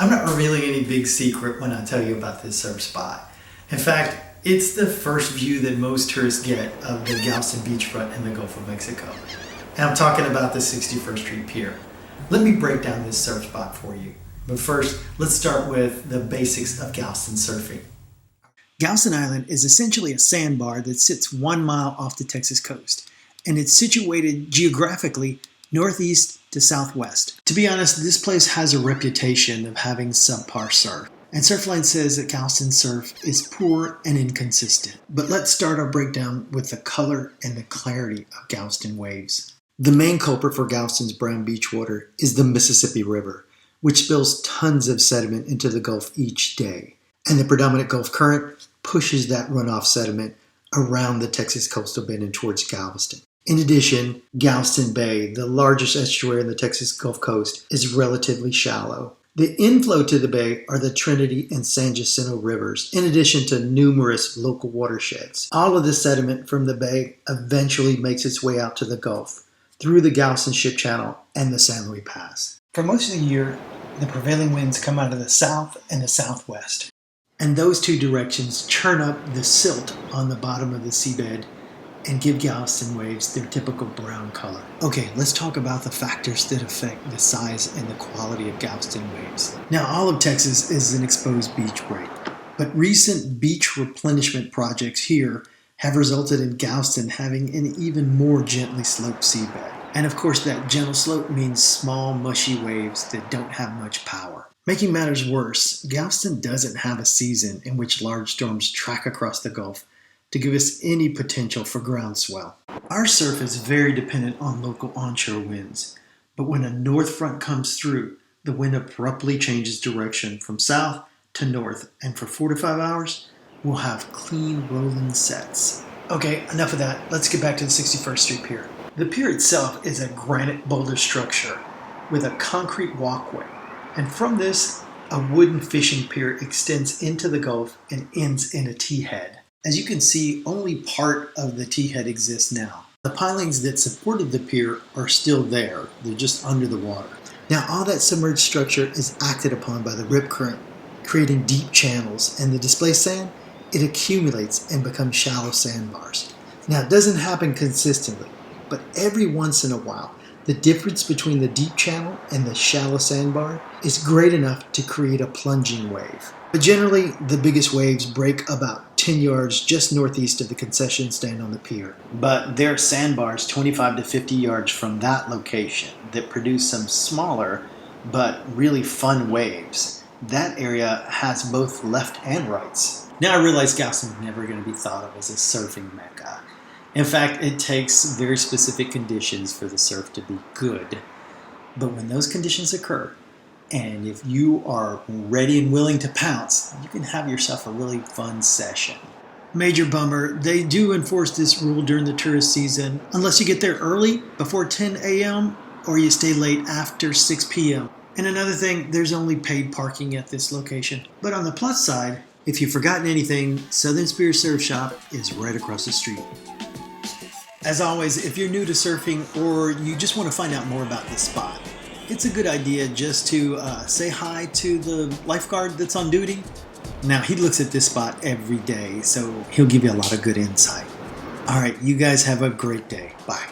I'm not revealing any big secret when I tell you about this surf spot. In fact, it's the first view that most tourists get of the Galveston beachfront in the Gulf of Mexico. And I'm talking about the 61st Street Pier. Let me break down this surf spot for you. But first, let's start with the basics of Galveston surfing. Galveston Island is essentially a sandbar that sits 1 mile off the Texas coast, and it's situated geographically northeast to southwest. To be honest, this place has a reputation of having subpar surf, and Surfline says that Galveston surf is poor and inconsistent. But let's start our breakdown with the color and the clarity of Galveston waves. The main culprit for Galveston's brown beach water is the Mississippi River, which spills tons of sediment into the Gulf each day. And the predominant Gulf current pushes that runoff sediment around the Texas coastal bend and towards Galveston. In addition, Galveston Bay, the largest estuary on the Texas Gulf Coast, is relatively shallow. The inflow to the bay are the Trinity and San Jacinto rivers, in addition to numerous local watersheds. All of the sediment from the bay eventually makes its way out to the Gulf, through the Galveston Ship Channel and the San Luis Pass. For most of the year, the prevailing winds come out of the south and the southwest. And those two directions churn up the silt on the bottom of the seabed and give Galveston waves their typical brown color. Okay, let's talk about the factors that affect the size and the quality of Galveston waves. Now, all of Texas is an exposed beach break, but recent beach replenishment projects here have resulted in Galveston having an even more gently sloped seabed. And of course, that gentle slope means small, mushy waves that don't have much power. Making matters worse, Galveston doesn't have a season in which large storms track across the Gulf to give us any potential for groundswell. Our surf is very dependent on local onshore winds, but when a north front comes through, the wind abruptly changes direction from south to north, and for 4 to 5 hours, we'll have clean rolling sets. Okay, enough of that. Let's get back to the 61st Street Pier. The pier itself is a granite boulder structure with a concrete walkway, and from this, a wooden fishing pier extends into the Gulf and ends in a T-head. As you can see, only part of the T-head exists now. The pilings that supported the pier are still there. They're just under the water. Now, all that submerged structure is acted upon by the rip current, creating deep channels, and the displaced sand, it accumulates and becomes shallow sandbars. Now, it doesn't happen consistently, but every once in a while, the difference between the deep channel and the shallow sandbar is great enough to create a plunging wave. But generally, the biggest waves break about 10 yards just northeast of the concession stand on the pier. But there are sandbars 25 to 50 yards from that location that produce some smaller but really fun waves. That area has both left and rights. Now I realize Galveston's never going to be thought of as a surfing mecca. In fact, it takes very specific conditions for the surf to be good. But when those conditions occur, and if you are ready and willing to pounce, you can have yourself a really fun session. Major bummer, they do enforce this rule during the tourist season, unless you get there early, before 10 a.m., or you stay late after 6 p.m. And another thing, there's only paid parking at this location. But on the plus side, if you've forgotten anything, Southern Spear Surf Shop is right across the street. As always, if you're new to surfing or you just want to find out more about this spot, it's a good idea just to say hi to the lifeguard that's on duty. Now, he looks at this spot every day, so he'll give you a lot of good insight. All right, you guys have a great day. Bye.